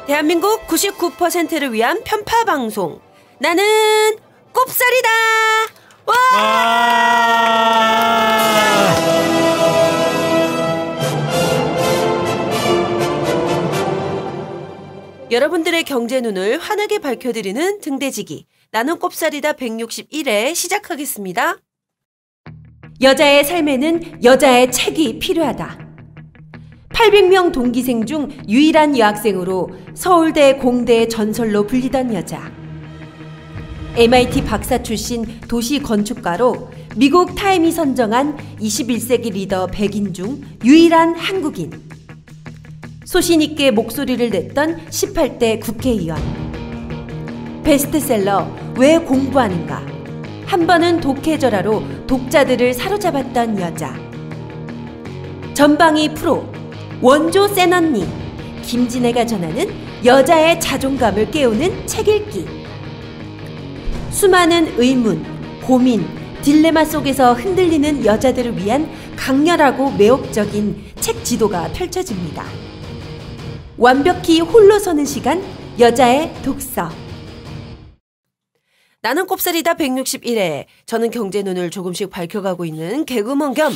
대한민국 99%를 위한 편파 방송. 나는 꼽살이다. 와! 여러분들의 경제 눈을 환하게 밝혀드리는 등대지기. 나는 꼽살이다 161회 시작하겠습니다. 여자의 삶에는 여자의 책이 필요하다. 800명 동기생 중 유일한 여학생으로 서울대 공대의 전설로 불리던 여자. MIT 박사 출신 도시 건축가로 미국 타임이 선정한 21세기 리더 100인 중 유일한 한국인. 소신 있게 목소리를 냈던 18대 국회의원. 베스트셀러 왜 공부하는가? 한 번은 독해져라로 독자들을 사로잡았던 여자. 전방위 프로 원조 센 언니 김진애가 전하는 여자의 자존감을 깨우는 책 읽기. 수많은 의문, 고민, 딜레마 속에서 흔들리는 여자들을 위한 강렬하고 매혹적인 책 지도가 펼쳐집니다. 완벽히 홀로 서는 시간, 여자의 독서. 나는 꼽살이다 161회. 저는 경제 눈을 조금씩 밝혀가고 있는 개그우먼 겸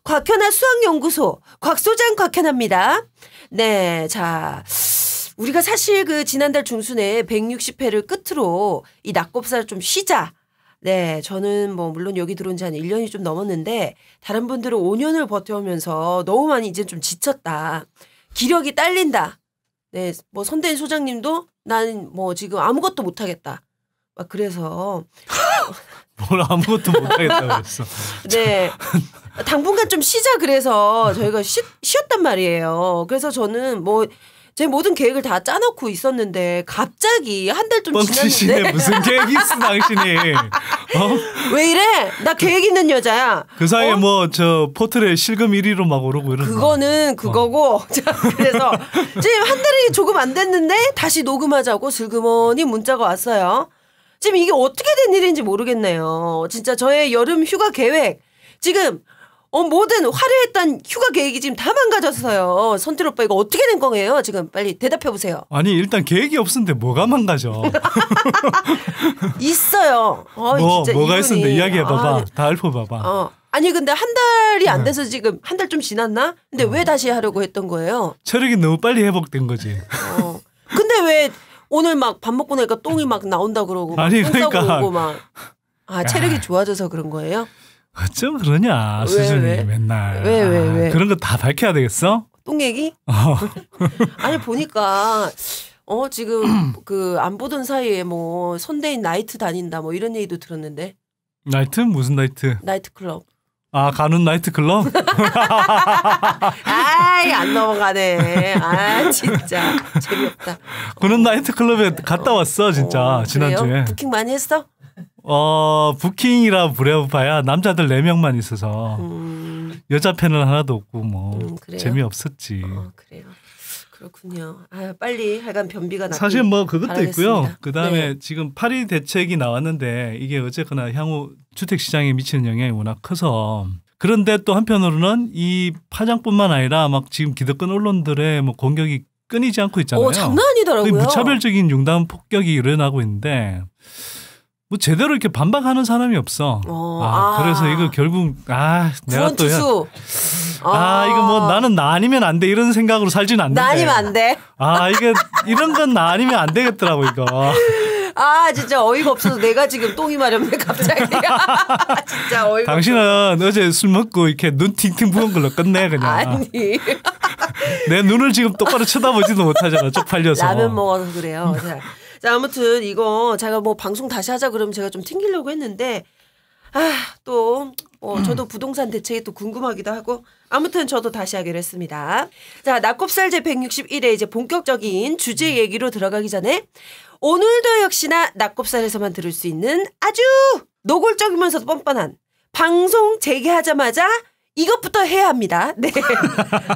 곽현아 수학연구소 곽소장 곽현아입니다. 네, 자, 우리가 사실 그 지난달 중순에 160회를 끝으로 이 낙곱살 좀 쉬자. 네, 저는 뭐 물론 여기 들어온 지 한 1년이 좀 넘었는데 다른 분들은 5년을 버텨오면서 너무 많이 이제 좀 지쳤다. 기력이 딸린다. 네, 뭐 선대인 소장님도 난 뭐 지금 아무것도 못하겠다. 막 그래서 뭘 아무것도 못하겠다고 했어. 네. 당분간 좀 쉬자 그래서 저희가 쉬었단 말이에요. 그래서 저는 뭐 제 모든 계획을 다 짜놓고 있었는데 갑자기 한 달 좀 지났는데 무슨 계획이 있어 당신이. 어? 왜 이래? 나 계획 있는 여자야. 그 사이에 뭐 저 포털에 실금 1위로 막 오르고 이런 그거는 그거고. 자, 그래서 지금 한 달이 조금 안 됐는데 다시 녹음하자고 슬그머니 문자가 왔어요. 지금 이게 어떻게 된 일인지 모르겠네요. 진짜 저의 여름 휴가 계획 지금 모든 화려했던 휴가 계획이 지금 다 망가졌어요. 선택 오빠 이거 어떻게 된 거예요? 지금 빨리 대답해 보세요. 아니 일단 계획이 없었는데 뭐가 망가져? 있어요. 진짜 뭐가 이분이. 있었는데 이야기해 봐봐. 다 읊어봐봐. 아니 근데 한 달이 안 돼서 지금 한 달 좀 지났나? 근데 왜 다시 하려고 했던 거예요? 체력이 너무 빨리 회복된 거지. 근데 왜 오늘 막 밥 먹고 나니까 똥이 막 나온다 그러고 아니 똥 그러니까 싸고 오고 막 체력이 좋아져서 그런 거예요? 어쩜 그러냐 수준이 왜? 맨날. 왜? 그런 거 다 밝혀야 되겠어? 똥 얘기? 아니 보니까 지금 그 안 보던 사이에 뭐 선대인 나이트 다닌다 뭐 이런 얘기도 들었는데. 나이트? 무슨 나이트? 나이트 클럽. 아 가는 나이트 클럽? 아이 안 넘어가네. 아 진짜 재미없다. 그런 나이트 클럽에 갔다 왔어 진짜 지난주에. 그래요? 부킹 많이 했어? 부킹이라 부려봐야 남자들 4명만 있어서 여자 팬은 하나도 없고 뭐 재미없었지. 그래요. 그렇군요. 빨리 하여간 변비가 나고 사실 뭐 그것도 바라겠습니다. 있고요. 그다음에 지금 파리 대책이 나왔는데 이게 어쨌거나 향후 주택시장에 미치는 영향이 워낙 커서 그런데 또 한편으로는 이 파장뿐만 아니라 막 지금 기득권 언론들의 뭐 공격이 끊이지 않고 있잖아요. 장난 아니더라고요. 무차별적인 융단 폭격이 일어나고 있는데 뭐 제대로 이렇게 반박하는 사람이 없어. 그래서 이거 결국 내가 또 이거 뭐 나는 나 아니면 안 돼 이런 생각으로 살지는 않는데. 나 아니면 안 돼. 이게 이런 건 나 아니면 안 되겠더라고 이거. 진짜 어이가 없어서 내가 지금 똥이 마렵네 갑자기. 진짜 어이가. 당신은 어제 술 먹고 이렇게 눈 팅팅 부은 걸로 끝내 그냥. 아니. 내 눈을 지금 똑바로 쳐다보지도 못하잖아 쪽팔려서. 라면 먹어서 그래요. 자, 아무튼 이거 제가 뭐 방송 다시 하자 그러면 제가 좀 튕기려고 했는데 또 저도 부동산 대책이 또 궁금하기도 하고 아무튼 저도 다시 하기로 했습니다. 자, 낙곱살 제 161회 이제 본격적인 주제 얘기로 들어가기 전에 오늘도 역시나 낙곱살에서만 들을 수 있는 아주 노골적이면서도 뻔뻔한 방송 재개하자마자 이것부터 해야 합니다. 네.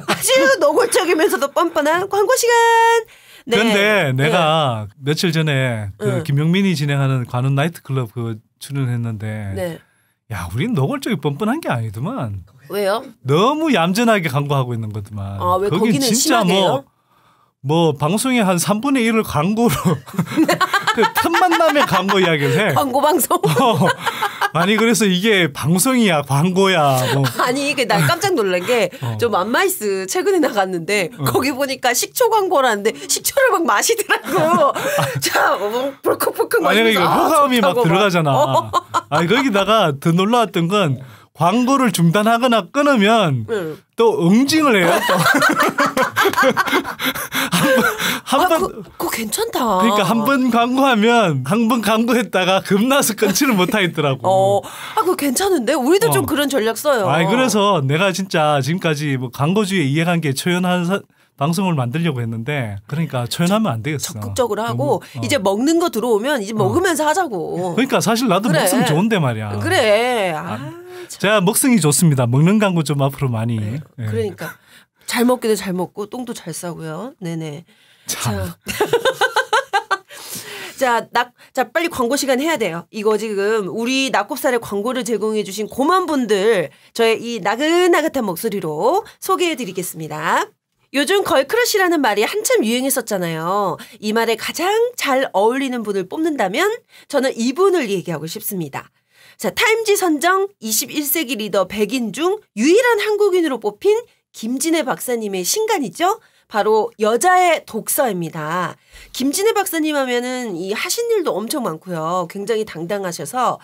아주 노골적이면서도 뻔뻔한 광고 시간. 네. 그런데 내가 며칠 전에 그 김용민이 진행하는 관훈 나이트클럽 그 출연했는데 야, 우린 노골적이 뻔뻔한 게 아니더만. 왜요? 너무 얌전하게 광고하고 있는 거더만. 아, 왜 거기는 진짜 심하게요? 뭐 방송의 한 3분의 1을 광고로 그 틈만 나면 광고 이야기를 해. 광고 방송. 아니 그래서 이게 방송이야 광고야. 뭐. 아니 난 깜짝 놀란 게 저 맘마이스 최근에 나갔는데 거기 보니까 식초 광고라는데 식초를 막 마시더라고. 자, 벌컥벌컥 마시면서. 아니 이거 호감이 막 들어가잖아. 아니 거기다가 더 놀라웠던 건 광고를 중단하거나 끊으면 또 응징을 해요. 또. 그거 괜찮다. 그러니까 한 번 광고하면 한 번 광고했다가 겁나서 끊지를 못하겠더라고. 그거 괜찮은데 우리도 좀 그런 전략 써요. 아니 그래서 내가 진짜 지금까지 뭐 광고주의 이해관계 초연한 방송을 만들려고 했는데 그러니까 초연하면 안 되겠어. 적극적으로 하고 이제 먹는 거 들어오면 이제 먹으면서 하자고. 그러니까 사실 나도 그래. 먹성 좋은데 말이야. 그래. 제가 먹성이 좋습니다. 먹는 광고 좀 앞으로 많이. 네. 그러니까 잘 먹기도 잘 먹고 똥도 잘 싸고요. 네네. 자, 빨리 광고 시간 해야 돼요. 이거 지금 우리 낙곱살에 광고를 제공해 주신 고만 분들 저의 이 나긋나긋한 목소리로 소개해 드리겠습니다. 요즘 걸크러쉬라는 말이 한참 유행했었잖아요. 이 말에 가장 잘 어울리는 분을 뽑는다면 저는 이분을 얘기하고 싶습니다. 자, 타임지 선정 21세기 리더 100인 중 유일한 한국인으로 뽑힌 김진애 박사님의 신간이죠. 바로 여자의 독서입니다. 김진애 박사님 하면은 이 하신 일도 엄청 많고요. 굉장히 당당하셔서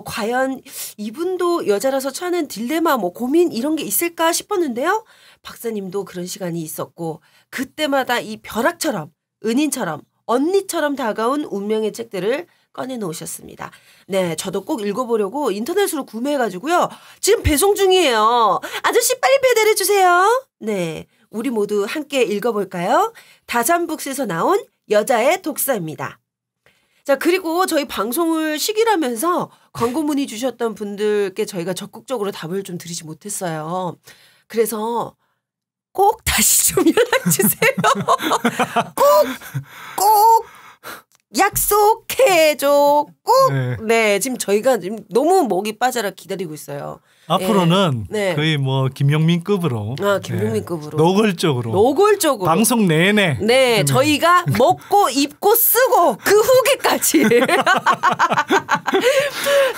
과연 이분도 여자라서 처하는 딜레마 뭐 고민 이런 게 있을까 싶었는데요. 박사님도 그런 시간이 있었고 그때마다 이 벼락처럼 은인처럼 언니처럼 다가온 운명의 책들을 꺼내놓으셨습니다. 네, 저도 꼭 읽어보려고 인터넷으로 구매해가지고요. 지금 배송 중이에요. 아저씨 빨리 배달해주세요. 네, 우리 모두 함께 읽어볼까요? 다잠북스에서 나온 여자의 독서입니다. 자, 그리고 저희 방송을 시기라면서 광고 문의 주셨던 분들께 저희가 적극적으로 답을 좀 드리지 못했어요. 그래서 꼭 다시 좀 연락주세요. 꼭 약속해줘. 꼭. 네, 지금 저희가 지금 너무 목이 빠져라 기다리고 있어요. 앞으로는 거의 뭐 김용민급으로. 김용민급으로. 노골적으로. 방송 내내. 네, 저희가 먹고 입고 쓰고 그 후기까지.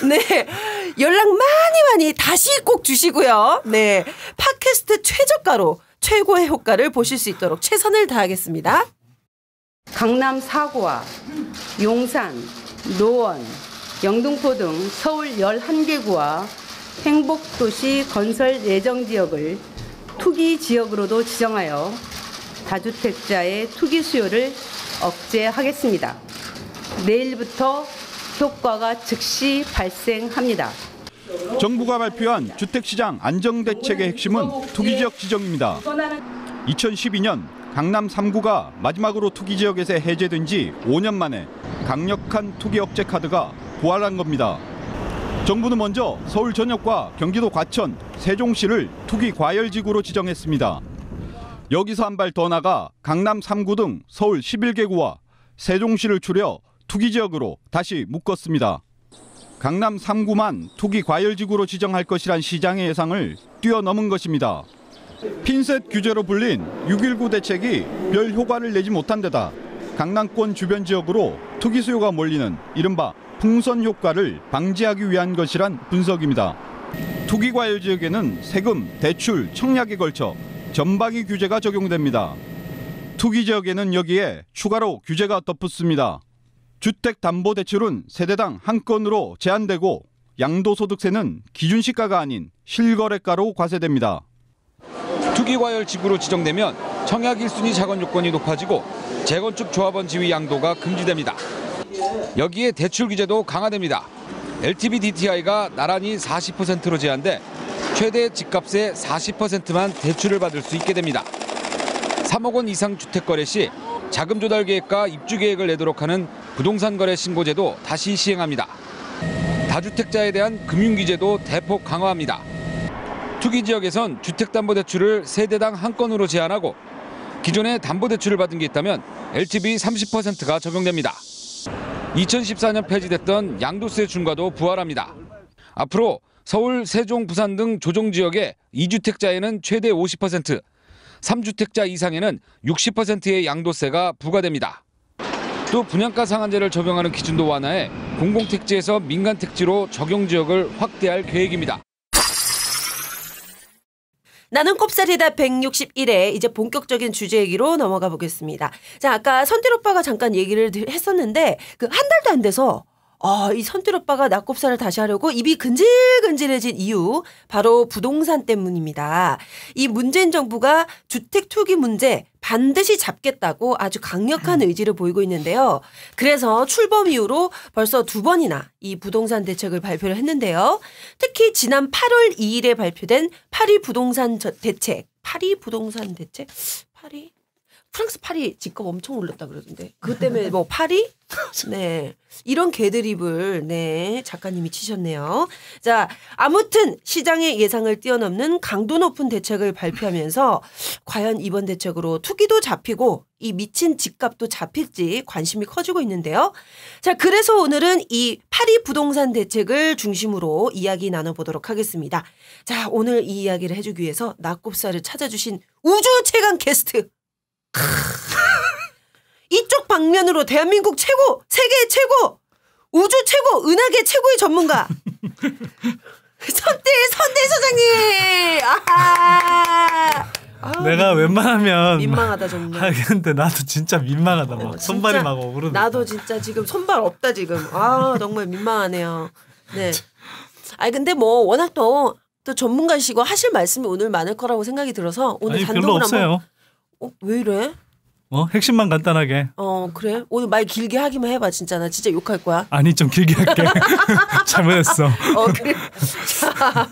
네, 연락 많이 다시 꼭 주시고요. 네, 팟캐스트 최저가로 최고의 효과를 보실 수 있도록 최선을 다하겠습니다. 강남 4구와 용산, 노원, 영등포 등 서울 11개구와 행복도시 건설 예정 지역을 투기 지역으로도 지정하여 다주택자의 투기 수요를 억제하겠습니다. 내일부터 효과가 즉시 발생합니다. 정부가 발표한 주택시장 안정대책의 핵심은 투기지역 지정입니다. 2012년 강남 3구가 마지막으로 투기지역에서 해제된 지 5년 만에 강력한 투기 억제 카드가 부활한 겁니다. 정부는 먼저 서울 전역과 경기도 과천, 세종시를 투기 과열지구로 지정했습니다. 여기서 한 발 더 나가 강남 3구 등 서울 11개구와 세종시를 추려 투기지역으로 다시 묶었습니다. 강남 3구만 투기 과열지구로 지정할 것이란 시장의 예상을 뛰어넘은 것입니다. 핀셋 규제로 불린 6.19 대책이 별 효과를 내지 못한 데다 강남권 주변 지역으로 투기 수요가 몰리는 이른바 풍선 효과를 방지하기 위한 것이란 분석입니다. 투기 과열 지역에는 세금, 대출, 청약에 걸쳐 전방위 규제가 적용됩니다. 투기 지역에는 여기에 추가로 규제가 덧붙습니다. 주택담보대출은 세대당 한 건으로 제한되고 양도소득세는 기준시가가 아닌 실거래가로 과세됩니다. 투기과열 지구로 지정되면 청약 1순위 자건 요건이 높아지고 재건축 조합원 지위 양도가 금지됩니다. 여기에 대출 규제도 강화됩니다. LTV DTI가 나란히 40%로 제한돼 최대 집값의 40%만 대출을 받을 수 있게 됩니다. 3억 원 이상 주택 거래 시 자금 조달 계획과 입주 계획을 내도록 하는 부동산 거래 신고제도 다시 시행합니다. 다주택자에 대한 금융 규제도 대폭 강화합니다. 투기 지역에선 주택담보대출을 세대당 한 건으로 제한하고 기존에 담보대출을 받은 게 있다면 LTV 30%가 적용됩니다. 2014년 폐지됐던 양도세 중과도 부활합니다. 앞으로 서울, 세종, 부산 등 조정지역의 2주택자에는 최대 50%, 3주택자 이상에는 60%의 양도세가 부과됩니다. 또 분양가 상한제를 적용하는 기준도 완화해 공공택지에서 민간택지로 적용지역을 확대할 계획입니다. 나는 꼽살이다 161회 이제 본격적인 주제 얘기로 넘어가 보겠습니다. 자, 아까 선택 오빠가 잠깐 얘기를 했었는데 그 한 달도 안 돼서 이 선택 오빠가 낙곱살을 다시 하려고 입이 근질근질해진 이유 바로 부동산 때문입니다. 이 문재인 정부가 주택 투기 문제 반드시 잡겠다고 아주 강력한 의지를 보이고 있는데요. 그래서 출범 이후로 벌써 2번이나 이 부동산 대책을 발표를 했는데요. 특히 지난 8월 2일에 발표된 파리 부동산 대책. 파리 부동산 대책? 파리? 프랑스 파리 집값 엄청 올랐다 그러던데. 그것 때문에 뭐 파리? 네. 이런 개드립을 작가님이 치셨네요. 자, 아무튼 시장의 예상을 뛰어넘는 강도 높은 대책을 발표하면서 과연 이번 대책으로 투기도 잡히고 이 미친 집값도 잡힐지 관심이 커지고 있는데요. 자, 그래서 오늘은 이 파리 부동산 대책을 중심으로 이야기 나눠보도록 하겠습니다. 자, 오늘 이 이야기를 해주기 위해서 낙곱살을 찾아주신 우주 최강 게스트. 이쪽 방면으로 대한민국 최고, 세계 최고, 우주 최고, 은하계 최고의 전문가 선대 사장님. 내가 웬만하면 민망하다 정말. 하겠는데 나도 진짜 민망하다. 막 손발이 막 오르는. 나도 진짜 지금 손발 없다 지금. 정말 민망하네요. 네. 근데 뭐 워낙 또 전문가시고 하실 말씀이 오늘 많을 거라고 생각이 들어서 오늘 아니, 단독으로 별로 없어요. 왜 이래? 핵심만 간단하게. 그래? 오늘 말 길게 하기만 해봐. 진짜 나 진짜 욕할 거야. 아니 좀 길게 할게. 잘못했어. 그래. 자,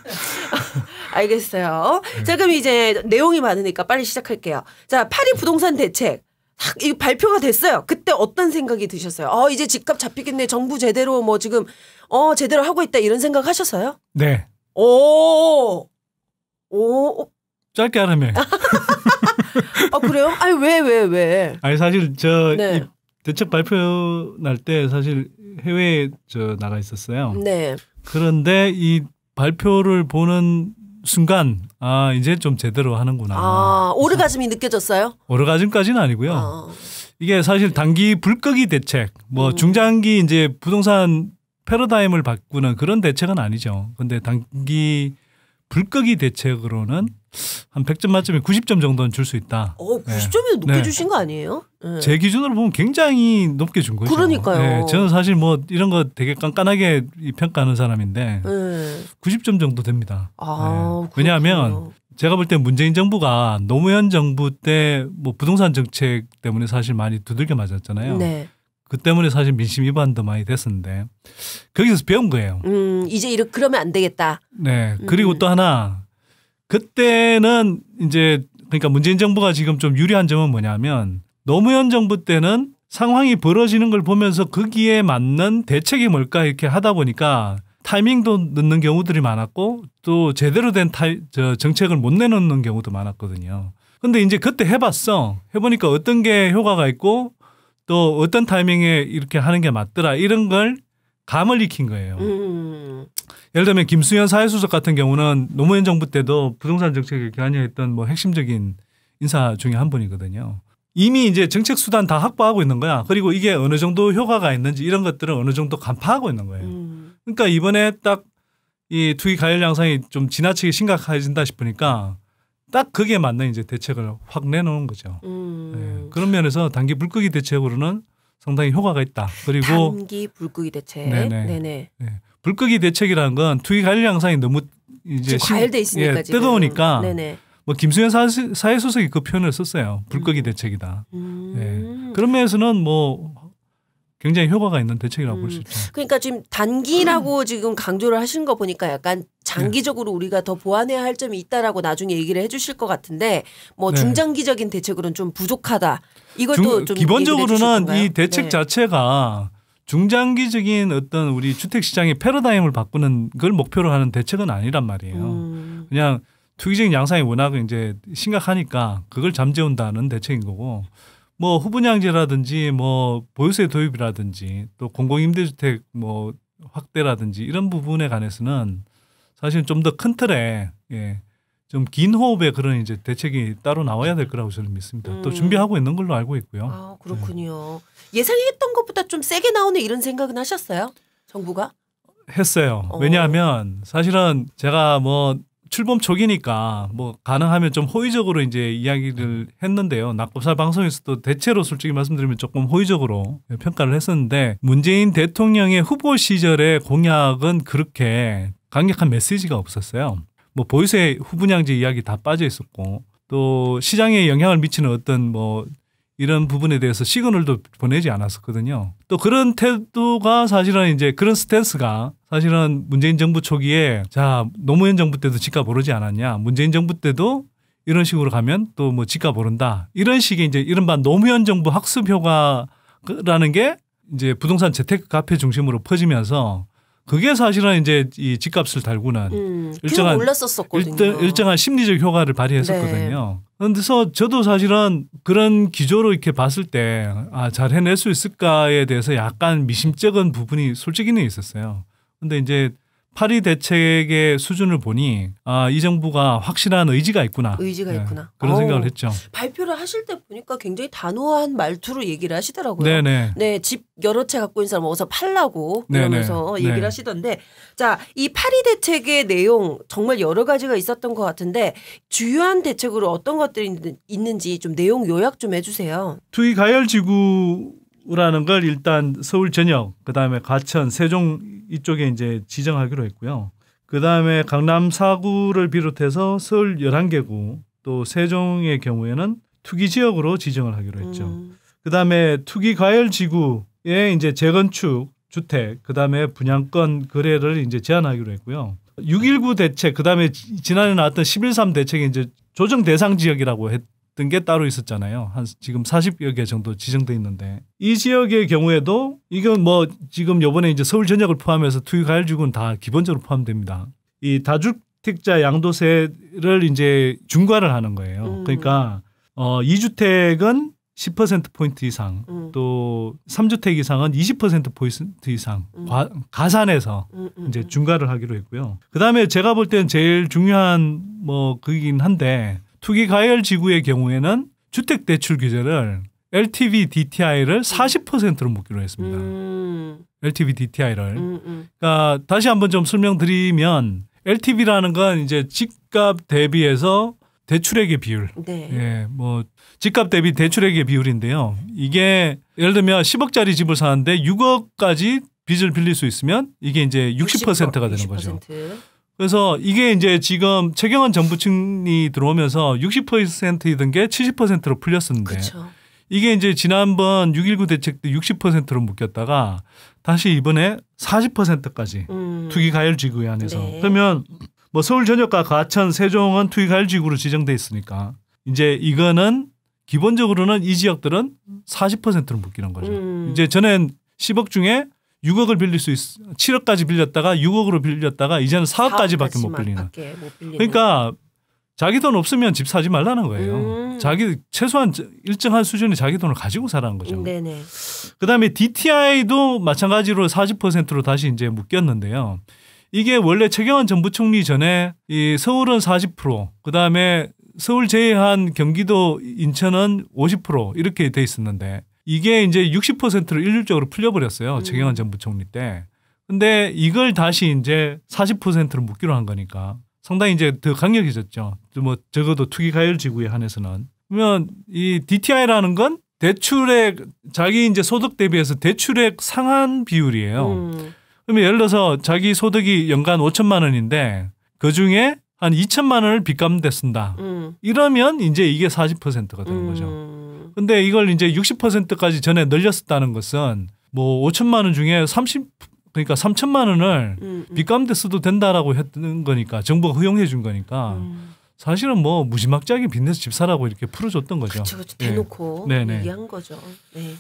알겠어요. 자, 그럼 이제 내용이 많으니까 빨리 시작할게요. 자, 파리 부동산 대책. 이 발표가 됐어요. 그때 어떤 생각이 드셨어요? 이제 집값 잡히겠네. 정부 제대로 뭐 지금 제대로 하고 있다 이런 생각 하셨어요? 네. 오. 짧게 하라며. 그래요? 아니 왜? 아니 사실 이 네. 대책 발표 날 때 사실 해외에 나가 있었어요. 네. 그런데 이 발표를 보는 순간 이제 좀 제대로 하는구나. 오르가즘이 느껴졌어요? 오르가즘까지는 아니고요. 이게 사실 단기 불끄기 대책, 중장기 이제 부동산 패러다임을 바꾸는 그런 대책은 아니죠. 근데 단기 불끄기 대책으로는 한 100점 만점에 90점 정도는 줄 수 있다. 90점이 높게 주신 거 아니에요? 네. 제 기준으로 보면 굉장히 높게 준 거죠. 그러니까요. 네, 저는 사실 이런 거 되게 깐깐하게 평가하는 사람인데 90점 정도 됩니다. 네. 왜냐하면 제가 볼 때 문재인 정부가 노무현 정부 때 부동산 정책 때문에 사실 많이 두들겨 맞았잖아요. 네. 그 때문에 사실 민심 위반도 많이 됐었는데 거기서 배운 거예요. 이제 그러면 안 되겠다. 네. 그리고 또 하나 그때는 이제 그러니까 문재인 정부가 지금 좀 유리한 점은 뭐냐면 노무현 정부 때는 상황이 벌어지는 걸 보면서 거기에 맞는 대책이 뭘까 이렇게 하다 보니까 타이밍도 늦는 경우들이 많았고 또 제대로 된 정책을 못 내놓는 경우도 많았거든요. 근데 이제 그때 해보니까 어떤 게 효과가 있고 또 어떤 타이밍에 이렇게 하는 게 맞더라 이런 걸 감을 익힌 거예요. 예를 들면 김수현 사회수석 같은 경우는 노무현 정부 때도 부동산 정책에 관여했던 핵심적인 인사 중에 한 분이거든요. 이미 이제 정책 수단 다 확보하고 있는 거야. 그리고 이게 어느 정도 효과가 있는지 이런 것들은 어느 정도 간파하고 있는 거예요. 그러니까 이번에 딱 이 투기 가열 양상이 좀 지나치게 심각해진다 싶으니까 딱 거기에 맞는 이제 대책을 확 내놓은 거죠. 네. 그런 면에서 단기 불끄기 대책으로는 상당히 효과가 있다. 그리고 단기 불끄기 대책. 네네. 네. 불끄기 대책이라는 건 투기 가열 양상이 너무 이제 과열돼 있으니까 지금. 뜨거우니까. 네네. 김수현 사회수석이 그 표현을 썼어요. 불끄기 대책이다. 네. 그런 면에서는 굉장히 효과가 있는 대책이라고 볼 수 있죠. 그러니까 지금 단기라고 지금 강조를 하신 거 보니까 약간 장기적으로 우리가 더 보완해야 할 점이 있다라고 나중에 얘기를 해주실 것 같은데 중장기적인 대책으로는 좀 부족하다. 이것도 좀 기본적으로는 이 대책 네. 자체가 중장기적인 어떤 우리 주택 시장의 패러다임을 바꾸는 걸 목표로 하는 대책은 아니란 말이에요. 그냥 투기적인 양상이 워낙 이제 심각하니까 그걸 잠재운다는 대책인 거고. 후분양제라든지 보유세 도입이라든지 또 공공임대주택 확대라든지 이런 부분에 관해서는 사실은 좀 더 큰 틀에 예, 좀 긴 호흡의 그런 이제 대책이 따로 나와야 될 거라고 저는 믿습니다. 또 준비하고 있는 걸로 알고 있고요. 아, 그렇군요. 예상했던 것보다 좀 세게 나오는 이런 생각은 하셨어요? 정부가? 했어요. 왜냐하면 사실은 제가 뭐 출범 초기니까 뭐 가능하면 좀 호의적으로 이제 이야기를 했는데요. 낙곱살 방송에서도 대체로 솔직히 말씀드리면 조금 호의적으로 평가를 했었는데 문재인 대통령의 후보 시절의 공약은 그렇게 강력한 메시지가 없었어요. 뭐 보유세 후분양제 이야기 다 빠져 있었고 또 시장에 영향을 미치는 어떤 뭐 이런 부분에 대해서 시그널도 보내지 않았었거든요. 또 그런 태도가 사실은 이제 그런 스탠스가 사실은 문재인 정부 초기에 자 노무현 정부 때도 집값 오르지 않았냐. 문재인 정부 때도 이런 식으로 가면 또 뭐 집값 오른다. 이런 식의 이제 이른바 노무현 정부 학습 효과라는 게 이제 부동산 재테크 카페 중심으로 퍼지면서 그게 사실은 이제 이 집값을 달구는 일정한 심리적 효과를 발휘했었거든요. 그래서 저도 사실은 그런 기조로 이렇게 봤을 때 잘 해낼 수 있을까에 대해서 약간 미심쩍은 부분이 솔직히는 있었어요. 근데 이제 8.2 대책의 수준을 보니 이 정부가 확실한 의지가 있구나. 그런 생각을 했죠. 발표를 하실 때 보니까 굉장히 단호한 말투로 얘기를 하시더라고요. 네네. 네, 집 여러 채 갖고 있는 사람 어서 팔라고 이러면서 네네. 얘기를 하시던데 자, 이 8.2 대책의 내용 정말 여러 가지가 있었던 것 같은데 주요한 대책으로 어떤 것들이 있는지 좀 내용 요약 좀 해주세요. 투기 가열 지구라는 걸 일단 서울 전역, 그다음에 과천, 세종 이쪽에 이제 지정하기로 했고요. 그다음에 강남 4구를 비롯해서 서울 11개구 또 세종의 경우에는 투기 지역으로 지정을 하기로 했죠. 그다음에 투기 과열 지구에 이제 재건축 주택, 그다음에 분양권 거래를 이제 제한하기로 했고요. 6.19 대책, 그다음에 지난해 나왔던 11.3 대책이 이제 조정 대상 지역이라고 했던 게 따로 있었잖아요. 한 지금 40여 개 정도 지정돼 있는데 이 지역의 경우에도 이건 뭐 지금 요번에 이제 서울 전역을 포함해서 투기 과열 지구는 다 기본적으로 포함됩니다. 이 다주택자 양도세를 이제 중과를 하는 거예요. 그러니까 2주택은 10%포인트 이상, 또 3주택 이상은 20%포인트 이상 가산해서 이제 중과를 하기로 했고요. 그다음에 제가 볼 때는 제일 중요한 뭐 그긴 한데 투기 과열 지구의 경우에는 주택 대출 규제를 LTV DTI를 40%로 묶기로 했습니다. LTV DTI를. 그러니까 다시 한번 좀 설명드리면 LTV라는 건 이제 집값 대비해서 대출액의 비율. 네. 예, 뭐 집값 대비 대출액의 비율인데요. 이게 예를 들면 10억짜리 집을 사는데 6억까지 빚을 빌릴 수 있으면 이게 이제 60%가 되는 60%. 거죠. 그래서 이게 이제 지금 최경환 정부층이 들어오면서 60%이던 게 70%로 풀렸었는데 그쵸. 이게 이제 지난번 6.19 대책 때 60%로 묶였다가 다시 이번에 40%까지 투기 가열 지구에 한해서 네. 그러면 뭐 서울 전역과 과천, 세종은 투기 가열 지구로 지정돼 있으니까 이제 이거는 기본적으로는 이 지역들은 40%로 묶이는 거죠. 이제 전엔 10억 중에 6억을 빌릴 수 7억까지 빌렸다가 6억으로 빌렸다가 이제는 4억까지밖에 못 빌리는. 그러니까 자기 돈 없으면 집 사지 말라는 거예요. 자기 최소한 일정한 수준의 자기 돈을 가지고 사라는 거죠. 네네. 그다음에 DTI도 마찬가지로 40%로 다시 이제 묶였는데요. 이게 원래 최경환 전 부총리 전에 이 서울은 40%, 그다음에 서울 제외한 경기도, 인천은 50% 이렇게 돼 있었는데 이게 이제 60%로 일률적으로 풀려버렸어요. 최경환 전 부총리 때. 근데 이걸 다시 이제 40%로 묶기로 한 거니까 상당히 이제 더 강력해졌죠. 뭐 적어도 투기 가열 지구에 한해서는. 그러면 이 DTI라는 건 대출액 자기 이제 소득 대비해서 대출액 상한 비율이에요. 그러면 예를 들어서 자기 소득이 연간 5천만 원인데 그 중에 한 2천만 원을 빚 갚는 데 쓴다. 이러면 이제 이게 40%가 되는 거죠. 근데 이걸 이제 60%까지 전에 늘렸었다는 것은 뭐 5천만 원 중에 그러니까 3천만 원을 빚 갚는 데 써도 된다라고 했던 거니까 정부가 허용해 준 거니까 사실은 뭐 무지막지하게 빚내서 집 사라고 이렇게 풀어줬던 거죠. 그렇죠. 대놓고 네. 얘기한 거죠. 네.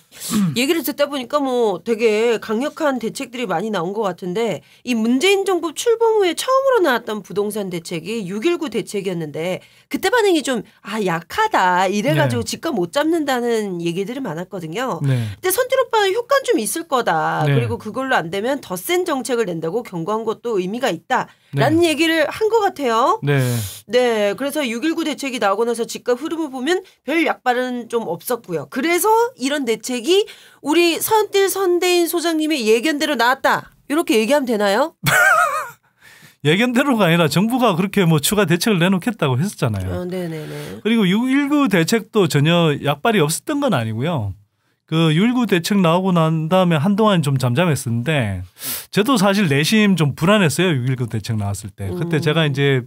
얘기를 듣다 보니까 뭐 되게 강력한 대책들이 많이 나온 것 같은데 이 문재인 정부 출범 후에 처음으로 나왔던 부동산 대책이 6.19 대책이었는데 그때 반응이 좀 약하다 이래가지고 집값 못 잡는다는 얘기들이 많았거든요. 네. 근데 선तील 오빠는 효과는 좀 있을 거다. 네. 그리고 그걸로 안 되면 더 센 정책을 낸다고 경고한 것도 의미가 있다라는 얘기를 한 것 같아요. 네. 그래서 6.19 대책이 나오고 나서 집값 흐름을 보면 별 약발은 좀 없었고요. 그래서 이런 대책이 우리 선틸 선대인 소장님의 예견대로 나왔다. 이렇게 얘기하면 되나요? 예견대로가 아니라 정부가 그렇게 뭐 추가 대책을 내놓겠다고 했었잖아요. 네네네. 그리고 6.19 대책도 전혀 약발이 없었던 건 아니고요. 그 6.19 대책 나오고 난 다음에 한동안 좀 잠잠했었는데 저도 사실 내심 좀 불안했어요. 6.19 대책 나왔을 때. 그때 제가 이제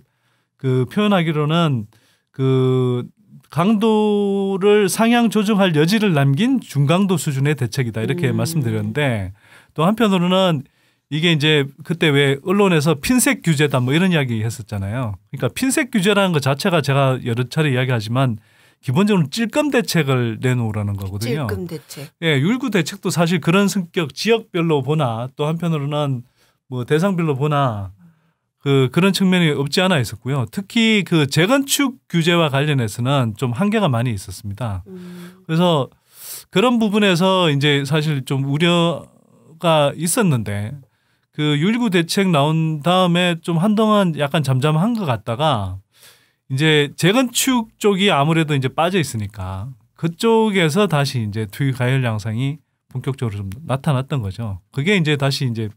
그 표현하기로는 그 강도를 상향 조정할 여지를 남긴 중강도 수준의 대책이다 이렇게 말씀드렸는데 또 한편으로는 이게 이제 그때 왜 언론에서 핀셋 규제다 뭐 이런 이야기 했었잖아요. 그러니까 핀셋 규제라는 것 자체가 제가 여러 차례 이야기하지만 기본적으로 찔끔 대책을 내놓으라는 거거든요. 찔끔 대책. 예, 6.19 대책도 사실 그런 성격 지역별로 보나 또 한편으로는 뭐 대상별로 보나 그런 측면이 없지 않아 있었고요. 특히 그 재건축 규제와 관련해서는 좀 한계가 많이 있었습니다. 그래서 그런 부분에서 이제 사실 좀 우려가 있었는데 그 6.19 대책 나온 다음에 좀 한동안 약간 잠잠한 것 같다가 이제 재건축 쪽이 아무래도 이제 빠져 있으니까 그쪽에서 다시 이제 투기 가열 양상이 본격적으로 좀 나타났던 거죠. 그게 이제 다시 이제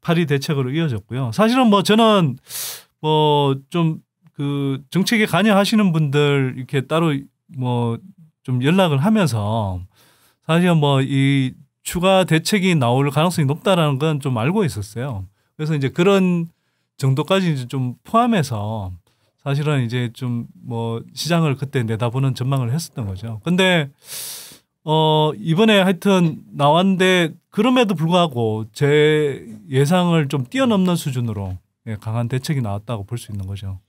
8.2 대책으로 이어졌고요. 사실은 뭐 저는 뭐 좀 그 정책에 관여하시는 분들 이렇게 따로 뭐 좀 연락을 하면서 사실 뭐 이 추가 대책이 나올 가능성이 높다라는 건 좀 알고 있었어요. 그래서 이제 그런 정도까지 이제 좀 포함해서 사실은 이제 좀 뭐 시장을 그때 내다보는 전망을 했었던 거죠. 근데 이번에 하여튼 나왔는데 그럼에도 불구하고 제 예상을 좀 뛰어넘는 수준으로 강한 대책이 나왔다고 볼 수 있는 거죠.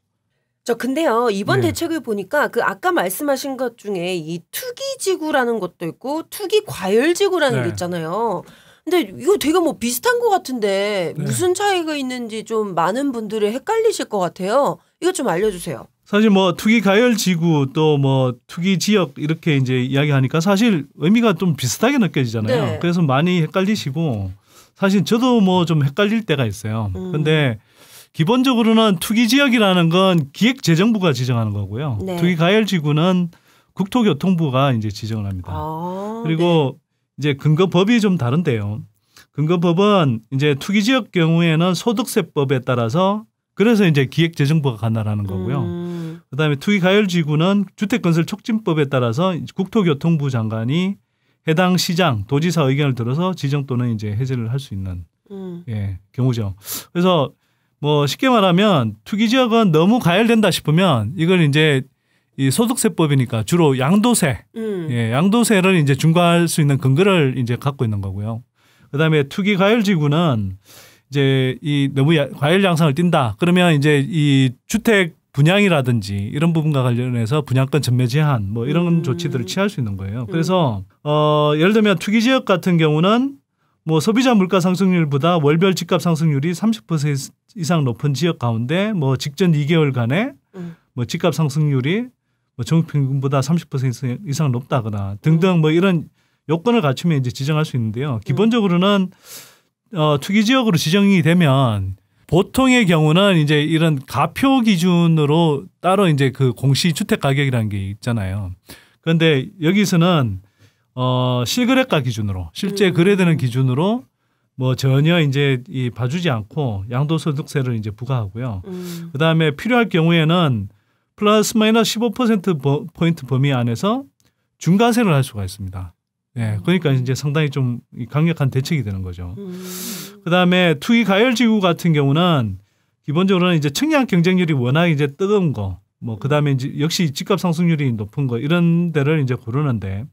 근데요 이번 네. 대책을 보니까 그 아까 말씀하신 것 중에 이 투기지구라는 것도 있고 투기과열지구라는 게 있잖아요. 근데 이거 되게 뭐 비슷한 것 같은데 무슨 차이가 있는지 좀 많은 분들이 헷갈리실 것 같아요. 이거 좀 알려주세요. 사실 뭐 투기 가열 지구 또 뭐 투기 지역 이렇게 이제 이야기하니까 사실 의미가 좀 비슷하게 느껴지잖아요. 네. 그래서 많이 헷갈리시고 사실 저도 뭐 좀 헷갈릴 때가 있어요. 근데 기본적으로는 투기 지역이라는 건 기획재정부가 지정하는 거고요. 네. 투기 가열 지구는 국토교통부가 이제 지정을 합니다. 그리고 이제 근거법이 좀 다른데요. 근거법은 이제 투기 지역 경우에는 소득세법에 따라서 그래서 이제 기획재정부가 관할하는 거고요. 그다음에 투기 가열 지구는 주택건설 촉진법에 따라서 국토교통부 장관이 해당 시장, 도지사 의견을 들어서 지정 또는 이제 해제를 할 수 있는 경우죠. 그래서 뭐 쉽게 말하면 투기 지역은 너무 가열된다 싶으면 이걸 이제 이 소득세법이니까 주로 양도세, 양도세를 이제 중과할 수 있는 근거를 이제 갖고 있는 거고요. 그다음에 투기 가열 지구는 이제 이 너무 과열 양상을 띈다. 그러면 이제 이 주택 분양이라든지 이런 부분과 관련해서 분양권 전매 제한 뭐 이런 조치들을 취할 수 있는 거예요. 그래서 예를 들면 투기 지역 같은 경우는 뭐 소비자 물가 상승률보다 월별 집값 상승률이 30% 이상 높은 지역 가운데 뭐 직전 2개월간에 뭐 집값 상승률이 뭐 전국 평균보다 30% 이상 높다거나 등등 뭐 이런 요건을 갖추면 이제 지정할 수 있는데요. 기본적으로는 투기 지역으로 지정이 되면 보통의 경우는 이제 이런 가표 기준으로 따로 이제 그 공시 주택 가격이라는 게 있잖아요. 그런데 여기서는 실거래가 기준으로 실제 거래되는 기준으로 뭐 전혀 이제 이 봐주지 않고 양도소득세를 이제 부과하고요. 그다음에 필요할 경우에는 플러스 마이너스 15% 포인트 범위 안에서 중과세를 할 수가 있습니다. 네, 그러니까 이제 상당히 좀 강력한 대책이 되는 거죠. 그다음에 투기 가열 지구 같은 경우는 기본적으로는 이제 청약 경쟁률이 워낙 이제 뜨거운 거, 뭐 그다음에 이제 역시 집값 상승률이 높은 거 이런 데를 이제 고르는데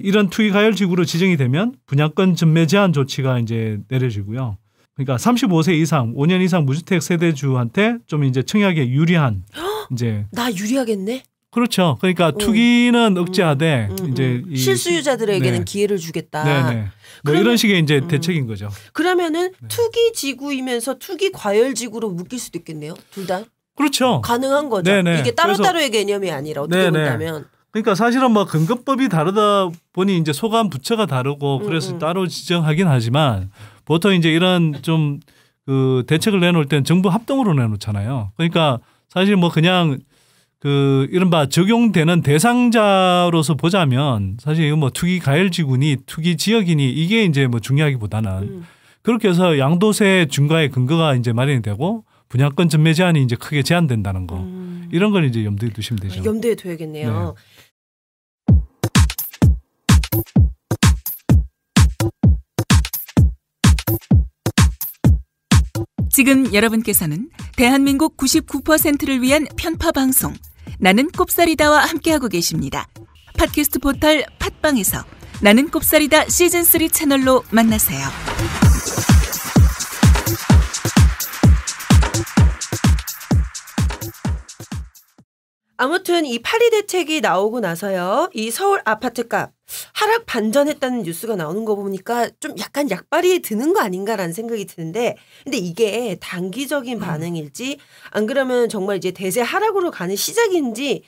이런 투기 가열 지구로 지정이 되면 분양권 전매 제한 조치가 이제 내려지고요. 그러니까 35세 이상, 5년 이상 무주택 세대주한테 좀 이제 청약에 유리한 이제 나 유리하겠네. 그렇죠. 그러니까 투기는 억제하되 이제 이 실수요자들에게는 네. 기회를 주겠다. 네네. 뭐 이런 식의 이제 대책인 거죠. 그러면은 투기 지구이면서 투기 과열 지구로 묶일 수도 있겠네요. 둘 다. 그렇죠. 가능한 거죠. 네네. 이게 따로따로의 개념이 아니라 어떻게 네네. 본다면. 그러니까 사실은 뭐 근거법이 다르다 보니 이제 소관 부처가 다르고 그래서 따로 지정하긴 하지만 보통 이제 이런 좀 그 대책을 내놓을 때는 정부 합동으로 내놓잖아요. 그러니까 사실 뭐 그냥 그 이른바 적용되는 대상자로서 보자면 사실 이거 뭐 투기 가열지구니 투기 지역이니 이게 이제 뭐 중요하기보다는 그렇게 해서 양도세 중과의 근거가 이제 마련이 되고 분양권 전매 제한이 이제 크게 제한된다는 거 이런 걸 이제 염두에 두시면 되죠. 염두에 둬야겠네요. 지금 여러분께서는 대한민국 99%를 위한 편파 방송 나는 꼽사리다와 함께하고 계십니다. 팟캐스트 포털 팟빵에서 나는 꼽사리다 시즌3 채널로 만나세요. 아무튼 이 파리 대책이 나오고 나서요. 이 서울 아파트값 하락 반전했다는 뉴스가 나오는 거 보니까 좀 약간 약발이 드는 거 아닌가라는 생각이 드는데 근데 이게 단기적인 반응일지 안 그러면 정말 이제 대세 하락으로 가는 시작인지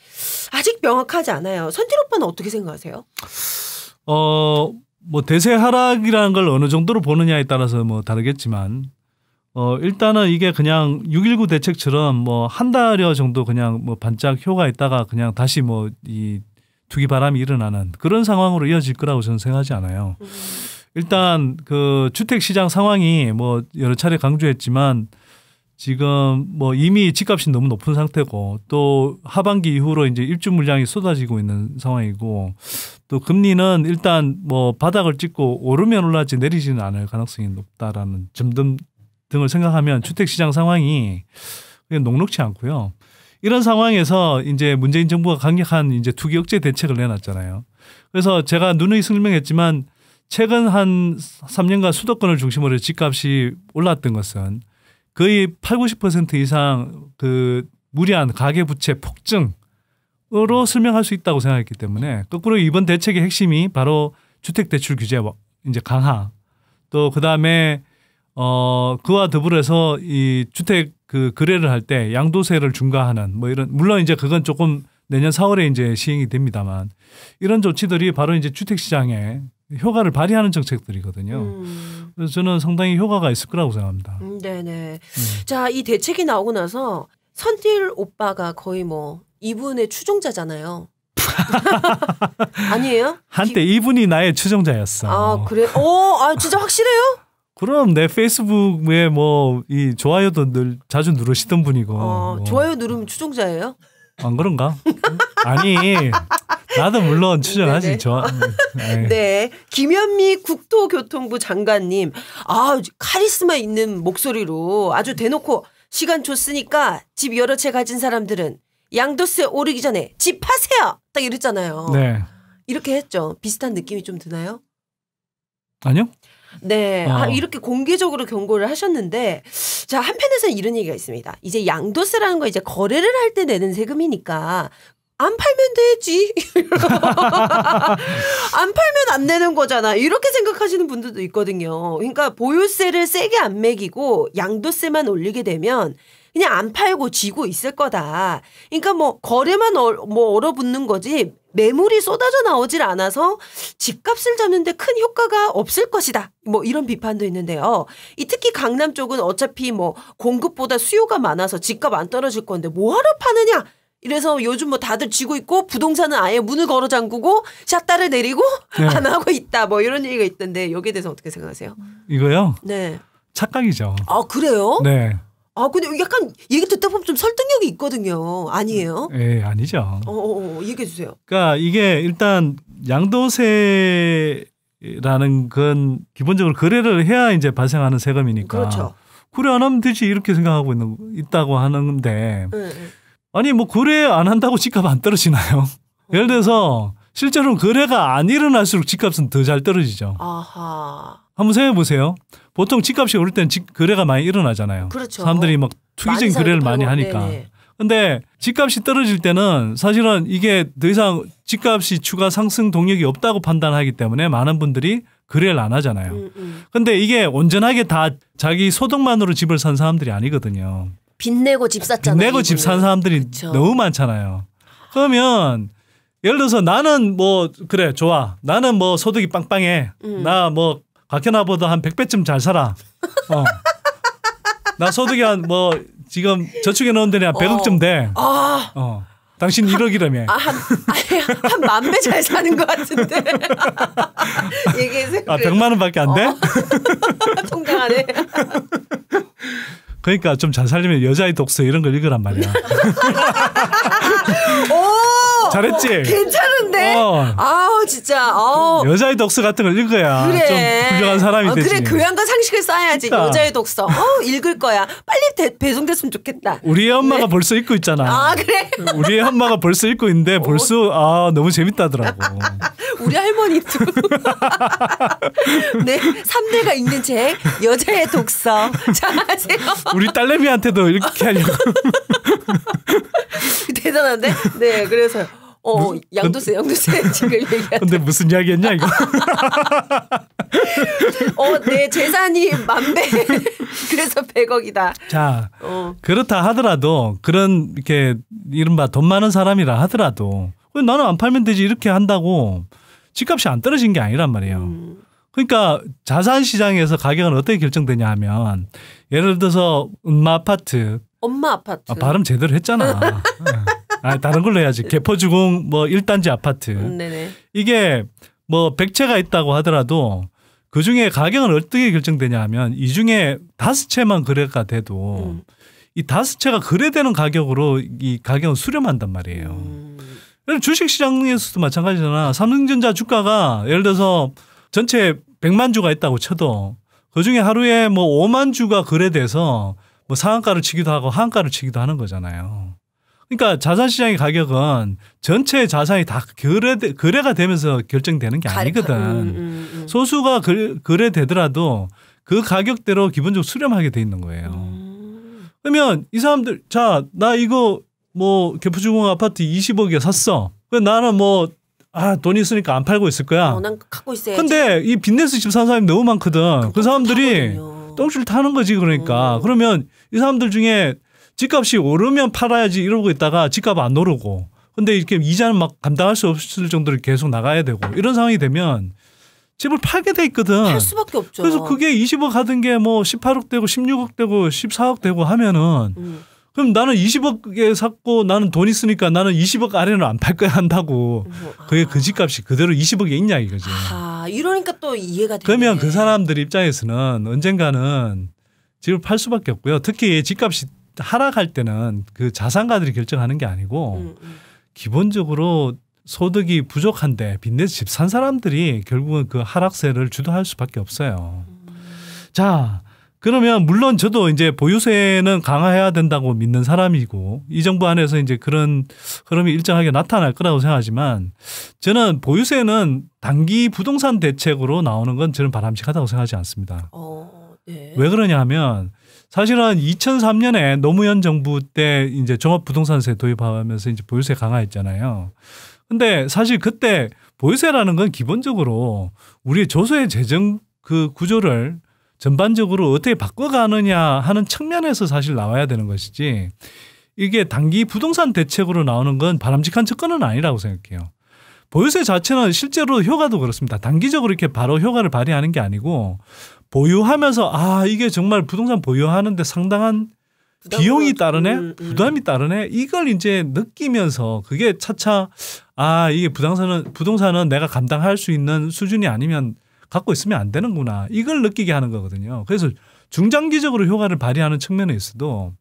아직 명확하지 않아요. 선질 오빠는 어떻게 생각하세요? 뭐 대세 하락이라는 걸 어느 정도로 보느냐에 따라서 뭐 다르겠지만 일단은 이게 그냥 6.19 대책처럼 뭐 한 달여 정도 그냥 뭐 반짝 효과 있다가 그냥 다시 뭐 이 투기 바람이 일어나는 그런 상황으로 이어질 거라고 저는 생각하지 않아요. 일단 그 주택 시장 상황이 뭐 여러 차례 강조했지만 지금 뭐 이미 집값이 너무 높은 상태고 또 하반기 이후로 이제 입주 물량이 쏟아지고 있는 상황이고 또 금리는 일단 뭐 바닥을 찍고 오르면 올라지 내리지는 않을 가능성이 높다라는 점 등을 생각하면 주택 시장 상황이 녹록치 않고요. 이런 상황에서 이제 문재인 정부가 강력한 이제 투기 억제 대책을 내놨잖아요. 그래서 제가 누누이 설명했지만 최근 한 3년간 수도권을 중심으로 집값이 올랐던 것은 거의 80-90% 이상 그 무리한 가계부채 폭증으로 설명할 수 있다고 생각했기 때문에 거꾸로 이번 대책의 핵심이 바로 주택대출 규제 이제 강화 또 그다음에 그와 더불어서 이 주택 그 거래를 할 때 양도세를 중과하는 뭐 이런 물론 이제 그건 조금 내년 4월에 이제 시행이 됩니다만 이런 조치들이 바로 이제 주택 시장에 효과를 발휘하는 정책들이거든요. 그래서 저는 상당히 효과가 있을 거라고 생각합니다. 네네. 자, 이 대책이 나오고 나서 선틸 오빠가 거의 뭐 이분의 추종자잖아요. 아니에요? 한때 이분이 나의 추종자였어. 아 그래? 진짜 확실해요? 그럼 내 페이스북에 뭐 이 좋아요도 늘 자주 누르시던 분이고. 뭐. 좋아요 누르면 추종자예요? 안 그런가? 아니 나도 물론 추정하지. 네. 김현미 국토교통부 장관님. 카리스마 있는 목소리로 아주 대놓고 시간 줬으니까 집 여러 채 가진 사람들은 양도세 오르기 전에 집 파세요. 딱 이랬잖아요. 네. 이렇게 했죠. 비슷한 느낌이 좀 드나요? 아니요. 네. 이렇게 공개적으로 경고를 하셨는데, 자, 한편에서는 이런 얘기가 있습니다. 이제 양도세라는 거 이제 거래를 할 때 내는 세금이니까, 안 팔면 되지. 안 팔면 안 내는 거잖아. 이렇게 생각하시는 분들도 있거든요. 그러니까 보유세를 세게 안 매기고 양도세만 올리게 되면 그냥 안 팔고 쥐고 있을 거다. 그러니까 뭐 거래만 얼어붙는 거지 매물이 쏟아져 나오질 않아서 집값을 잡는데 큰 효과가 없을 것이다. 뭐 이런 비판도 있는데요. 특히 강남 쪽은 어차피 뭐 공급보다 수요가 많아서 집값 안 떨어질 건데 뭐하러 파느냐. 이래서 요즘 뭐 다들 쥐고 있고 부동산은 아예 문을 걸어 잠그고 샷다를 내리고 안 하고 있다. 뭐 이런 얘기가 있던데 여기에 대해서 어떻게 생각하세요? 이거요? 네. 착각이죠. 그래요? 네. 근데 약간 얘기 듣다 보면 좀 설득력이 있거든요. 아니에요? 네, 아니죠. 얘기해 주세요. 그러니까 이게 일단 양도세라는 건 기본적으로 거래를 해야 이제 발생하는 세금이니까. 그렇죠. 거래 안 하면 되지 이렇게 생각하고 있다고 하는데 아니 뭐 거래 안 한다고 집값 안 떨어지나요? 예를 들어서 실제로는 거래가 안 일어날수록 집값은 더 잘 떨어지죠. 아하. 한번 생각해 보세요. 보통 집값이 오를 때는 거래가 많이 일어나잖아요. 그렇죠. 사람들이 막 투기적인 거래를 많이 하니까. 네네. 근데 집값이 떨어질 때는 사실은 이게 더 이상 집값이 추가 상승 동력이 없다고 판단하기 때문에 많은 분들이 거래를 안 하잖아요. 근데 이게 온전하게 다 자기 소득만으로 집을 산 사람들이 아니거든요. 빚 내고 집 샀잖아요. 빚 내고 집 산 사람들이 그쵸. 너무 많잖아요. 그러면 예를 들어서 나는 뭐 그래 좋아. 나는 뭐 소득이 빵빵해. 나 뭐 박현아보다 한 100배쯤 잘 살아. 나 소득이 한 뭐 지금 저축해 놓은 데는 한 100억쯤 돼. 당신 1억이라며. 한 10,000배 잘 사는 것 같은데. 얘기해서. 100만 원밖에 안 돼? 통장하네. 그러니까 좀 잘 살려면 여자의 독서 이런 걸 읽으란 말이야. 오! 잘했지? 괜찮은데? 아우, 진짜. 여자의 독서 같은 걸 읽어야 그래. 좀 훌륭한 사람이 되지. 그래, 교양과 상식을 쌓아야지. 그러니까. 여자의 독서. 읽을 거야. 빨리 배송됐으면 좋겠다. 우리 엄마가 벌써 읽고 있잖아. 아, 그래? 우리 엄마가 벌써 읽고 있는데 벌써 너무 재밌다더라고. 우리 할머니도. 네, 3대가 읽는 책, 여자의 독서. 자, 하세요. 우리 딸내미한테도 이렇게 하려고. 대단한데? 네, 그래서 양도세 지금 얘기하는. 근데 무슨 이야기였냐 이거? 내 재산이 10,000배. 그래서 100억이다. 자, 그렇다 하더라도 그런 이렇게 이른바 돈 많은 사람이라 하더라도 나는 안 팔면 되지 이렇게 한다고 집값이 안 떨어진 게 아니란 말이에요. 그러니까 자산 시장에서 가격은 어떻게 결정되냐 하면 예를 들어서 엄마 아파트. 발음 제대로 했잖아. 다른 걸로 해야지. 개포주공 뭐 1단지 아파트. 네네. 이게 뭐 100채가 있다고 하더라도 그중에 가격은 어떻게 결정되냐 하면 이 중에 5채만 거래가 돼도 이 5채가 거래되는 가격으로 이 가격은 수렴한단 말이에요. 주식시장에서도 마찬가지잖아. 삼성전자 주가가 예를 들어서 전체 100만 주가 있다고 쳐도 그중에 하루에 뭐 5만 주가 거래돼서 뭐 상한가를 치기도 하고 하한가를 치기도 하는 거잖아요. 그러니까 자산시장의 가격은 전체 자산이 다 거래가 되면서 결정되는 게 아니거든. 소수가 거래되더라도 그 가격대로 기본적으로 수렴하게 돼 있는 거예요. 그러면 이 사람들 나 이거 뭐 개포주공 아파트 20억에 샀어. 나는 뭐 돈 있으니까 안 팔고 있을 거야. 난 갖고 있어야지. 근데 이 빚내서 집 산 사람이 너무 많거든. 그 사람들이 똥줄 타는 거지 그러니까. 그러면 이 사람들 중에 집값이 오르면 팔아야지 이러고 있다가 집값 안 오르고 근데 이렇게 이자는 막 감당할 수 없을 정도로 계속 나가야 되고 이런 상황이 되면 집을 팔게 돼 있거든. 팔 수밖에 없죠. 그래서 그게 20억 하던 게 뭐 18억 되고 16억 되고 14억 되고 하면은 그럼 나는 20억에 샀고 나는 돈 있으니까 나는 20억 아래는 안 팔 거야 한다고. 그게 그 집값이 그대로 20억에 있냐 이거지. 이러니까 또 이해가 되네. 그러면 그 사람들 입장에서는 언젠가는 집을 팔 수밖에 없고요. 특히 집값이 하락할 때는 그 자산가들이 결정하는 게 아니고 기본적으로 소득이 부족한데 빚내서 집 산 사람들이 결국은 그 하락세를 주도할 수밖에 없어요. 자, 그러면 물론 저도 이제 보유세는 강화해야 된다고 믿는 사람이고 이 정부 안에서 이제 그런 흐름이 일정하게 나타날 거라고 생각하지만 저는 보유세는 단기 부동산 대책으로 나오는 건 저는 바람직하다고 생각하지 않습니다. 네. 왜 그러냐 하면 사실은 2003년에 노무현 정부 때 이제 종합부동산세 도입하면서 이제 보유세 강화했잖아요. 근데 사실 그때 보유세라는 건 기본적으로 우리의 조소의 재정 그 구조를 전반적으로 어떻게 바꿔가느냐 하는 측면에서 사실 나와야 되는 것이지 이게 단기 부동산 대책으로 나오는 건 바람직한 접근은 아니라고 생각해요. 보유세 자체는 실제로 효과도 그렇습니다. 단기적으로 이렇게 바로 효과를 발휘하는 게 아니고 보유하면서 이게 정말 부동산 보유하는데 상당한 비용이 따르네? 부담이 따르네? 이걸 이제 느끼면서 그게 차차 이게 부동산은 내가 감당할 수 있는 수준이 아니면 갖고 있으면 안 되는구나. 이걸 느끼게 하는 거거든요. 그래서 중장기적으로 효과를 발휘하는 측면에 있어도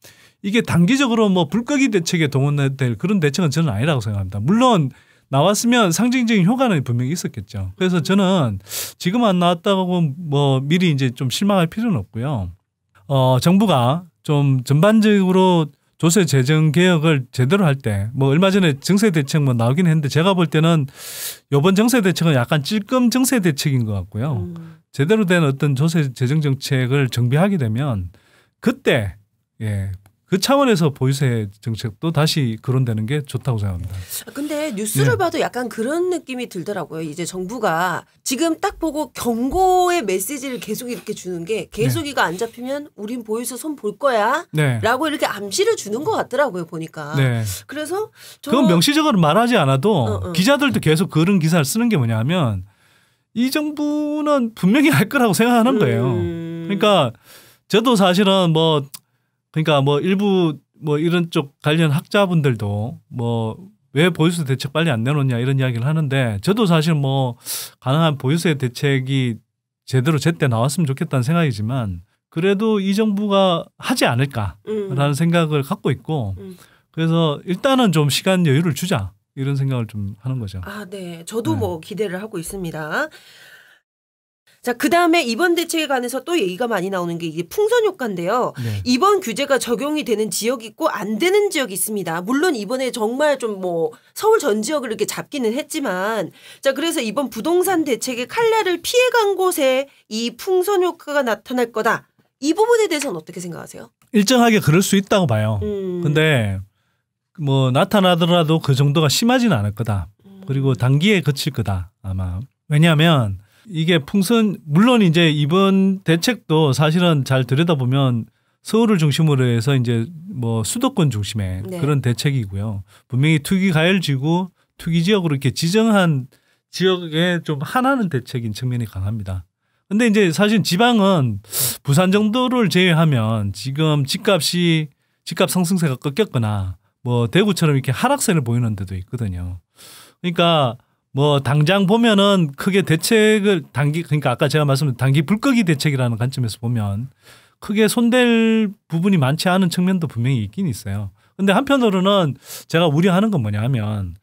이게 단기적으로 뭐 불꺼기 대책에 동원될 그런 대책은 저는 아니라고 생각합니다. 물론 나왔으면 상징적인 효과는 분명히 있었겠죠. 그래서 저는 지금 안 나왔다고 뭐 미리 이제 좀 실망할 필요는 없고요. 정부가 좀 전반적으로 조세 재정 개혁을 제대로 할 때 뭐 얼마 전에 정세 대책 뭐 나오긴 했는데 제가 볼 때는 이번 정세 대책은 약간 찔끔 정세 대책인 것 같고요. 제대로 된 어떤 조세 재정 정책을 정비하게 되면 그때 그 차원에서 보유세 정책도 다시 거론되는 게 좋다고 생각합니다. 근데 뉴스를 봐도 약간 그런 느낌이 들더라고요. 이제 정부가 지금 딱 보고 경고의 메시지를 계속 이렇게 주는 게 계속 이거 안 잡히면 우린 보유세 손 볼 거야 라고 이렇게 암시를 주는 것 같더라고요. 보니까. 그래서 그건 명시적으로 말하지 않아도 기자들도 계속 그런 기사를 쓰는 게 뭐냐면 이 정부는 분명히 할 거라고 생각하는 거예요. 그러니까 저도 사실은 그러니까 일부 이런 쪽 관련 학자분들도 왜 보유세 대책 빨리 안 내놓냐 이런 이야기를 하는데 저도 사실 가능한 보유세 대책이 제대로 제때 나왔으면 좋겠다는 생각이지만 그래도 이 정부가 하지 않을까라는 생각을 갖고 있고 그래서 일단은 좀 시간 여유를 주자 이런 생각을 좀 하는 거죠. 네. 저도 기대를 하고 있습니다. 자, 그 다음에 이번 대책에 관해서 또 얘기가 많이 나오는 게 이게 풍선 효과인데요. 이번 규제가 적용이 되는 지역이 있고 안 되는 지역이 있습니다. 물론 이번에 정말 좀 서울 전 지역을 이렇게 잡기는 했지만 자, 그래서 이번 부동산 대책의 칼날을 피해간 곳에 이 풍선 효과가 나타날 거다. 이 부분에 대해서는 어떻게 생각하세요? 일정하게 그럴 수 있다고 봐요. 근데 나타나더라도 그 정도가 심하지는 않을 거다. 그리고 단기에 그칠 거다. 아마. 왜냐하면 이게 물론 이제 이번 대책도 사실은 잘 들여다보면 서울을 중심으로 해서 이제 수도권 중심의 그런 대책이고요. 분명히 투기 가열지구, 투기 지역으로 이렇게 지정한 지역에 좀 한하는 대책인 측면이 강합니다. 근데 이제 사실 지방은 부산 정도를 제외하면 지금 집값 상승세가 꺾였거나 대구처럼 이렇게 하락세를 보이는 데도 있거든요. 그러니까 당장 보면은 크게 대책을 그러니까 아까 제가 말씀드린 단기 불꺼기 대책이라는 관점에서 보면 크게 손댈 부분이 많지 않은 측면도 분명히 있긴 있어요. 근데 한편으로는 제가 우려하는 건 뭐냐 하면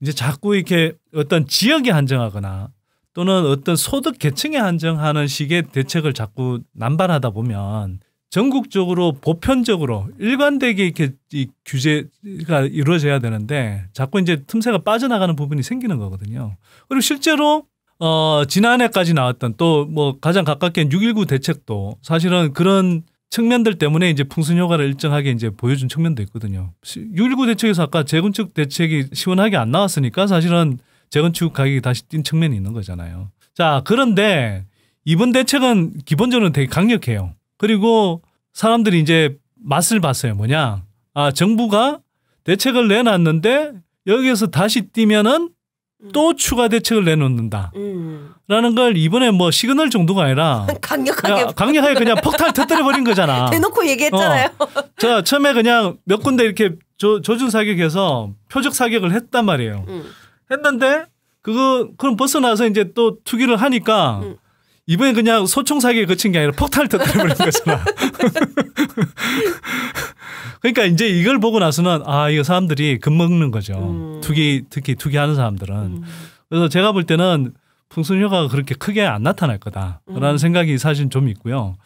이제 자꾸 이렇게 어떤 지역에 한정하거나 또는 어떤 소득 계층에 한정하는 식의 대책을 자꾸 남발하다 보면 전국적으로 보편적으로 일관되게 이렇게 이 규제가 이루어져야 되는데 자꾸 이제 틈새가 빠져나가는 부분이 생기는 거거든요. 그리고 실제로 지난해까지 나왔던 또 가장 가깝게 6.19 대책도 사실은 그런 측면들 때문에 이제 풍선 효과를 일정하게 이제 보여준 측면도 있거든요. 6.19 대책에서 아까 재건축 대책이 시원하게 안 나왔으니까 사실은 재건축 가격이 다시 뛴 측면이 있는 거잖아요. 자, 그런데 이번 대책은 기본적으로 되게 강력해요. 그리고 사람들이 이제 맛을 봤어요. 뭐냐? 정부가 대책을 내놨는데 여기에서 다시 뛰면은 또 추가 대책을 내놓는다. 라는 걸 이번에 시그널 정도가 아니라 강력하게 그냥 폭탄 터뜨려 버린 거잖아. 대놓고 얘기했잖아요. 자, 처음에 그냥 몇 군데 이렇게 조준 사격해서 표적 사격을 했단 말이에요. 했는데 그럼 벗어나서 이제 또 투기를 하니까 이번에 그냥 소총 사격에 그친 게 아니라 폭탄을 터뜨려버린 거잖아. 그러니까 이제 이걸 보고 나서는 이거 사람들이 겁먹는 거죠. 특히 투기하는 사람들은. 그래서 제가 볼 때는 풍선 효과가 그렇게 크게 안 나타날 거다라는 생각이 사실 좀 있고요.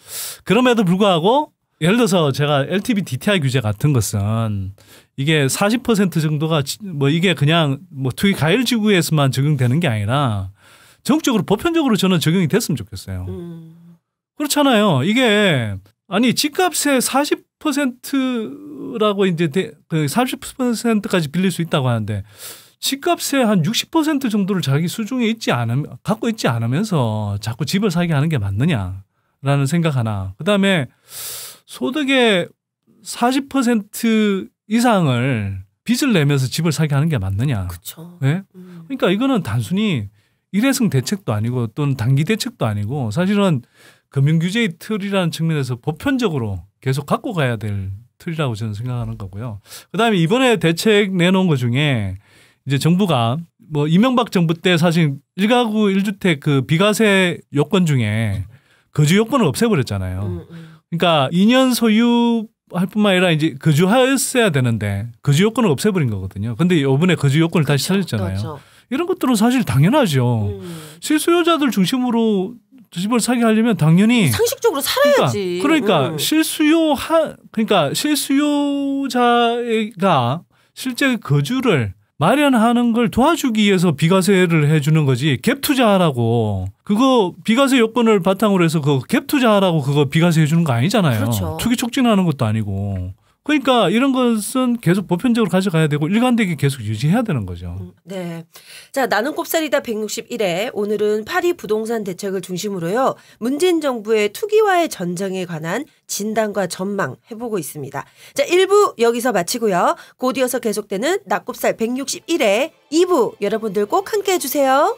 그럼에도 불구하고 예를 들어서 제가 LTV DTI 규제 같은 것은 이게 40% 정도가 이게 그냥 투기 가열 지구에서만 적용되는 게 아니라 전국적으로 보편적으로 저는 적용이 됐으면 좋겠어요. 그렇잖아요. 이게 집값의 40%라고 이제 40%까지 빌릴 수 있다고 하는데 집값의 한 60% 정도를 자기 수중에 갖고 있지 않으면서 자꾸 집을 사게 하는 게 맞느냐라는 생각 하나. 그다음에 소득의 40% 이상을 빚을 내면서 집을 사게 하는 게 맞느냐. 그렇죠. 네? 그러니까 이거는 단순히 일회성 대책도 아니고 또는 단기 대책도 아니고 사실은 금융규제의 틀이라는 측면에서 보편적으로 계속 갖고 가야 될 틀이라고 저는 생각하는 거고요. 그다음에 이번에 대책 내놓은 것 중에 이제 정부가 이명박 정부 때 사실 1가구 1주택 그 비과세 요건 중에 거주 요건을 없애버렸잖아요. 그러니까 2년 소유할 뿐만 아니라 이제 거주하였어야 되는데 거주 요건을 없애버린 거거든요. 근데 이번에 거주 요건을 다시 살렸잖아요. 그렇죠. 이런 것들은 사실 당연하죠. 실수요자들 중심으로 집을 사게 하려면 당연히 상식적으로 살아야지. 그러니까 실수요자가 실제 거주를 마련하는 걸 도와주기 위해서 비과세를 해주는 거지. 갭 투자하라고 그거 비과세 요건을 바탕으로 해서 그 갭 투자하라고 그거 비과세 해주는 거 아니잖아요. 그렇죠. 투기 촉진하는 것도 아니고. 그러니까 이런 것은 계속 보편적으로 가져가야 되고 일관되게 계속 유지해야 되는 거죠. 네. 자, 나는 꼽살이다 161회. 오늘은 파리 부동산 대책을 중심으로요. 문재인 정부의 투기와의 전쟁에 관한 진단과 전망 해보고 있습니다. 자, 1부 여기서 마치고요. 곧 이어서 계속되는 나꼽살 161회 2부 여러분들 꼭 함께 해주세요.